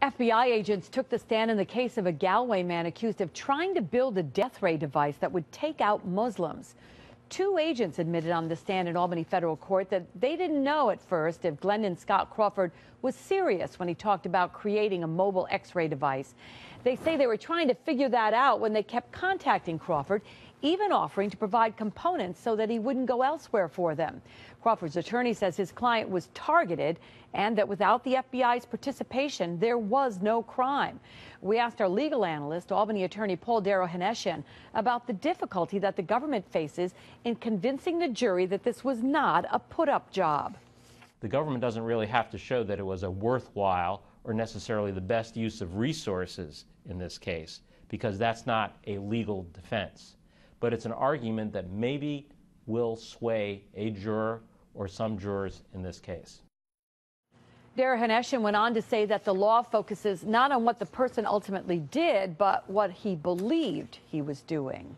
FBI agents took the stand in the case of a Galway man accused of trying to build a death ray device that would take out Muslims. Two agents admitted on the stand in Albany federal court that they didn't know at first if Glendon Scott Crawford was serious when he talked about creating a mobile X-ray device. They say they were trying to figure that out when they kept contacting Crawford, even offering to provide components so that he wouldn't go elsewhere for them. Crawford's attorney says his client was targeted and that without the FBI's participation, there was no crime. We asked our legal analyst, Albany attorney Paul Darrow-Haneshian, about the difficulty that the government faces in convincing the jury that this was not a put-up job. The government doesn't really have to show that it was a worthwhile or necessarily the best use of resources in this case, because that's not a legal defense. But it's an argument that maybe will sway a juror or some jurors in this case. Darrow-Haneshian went on to say that the law focuses not on what the person ultimately did, but what he believed he was doing.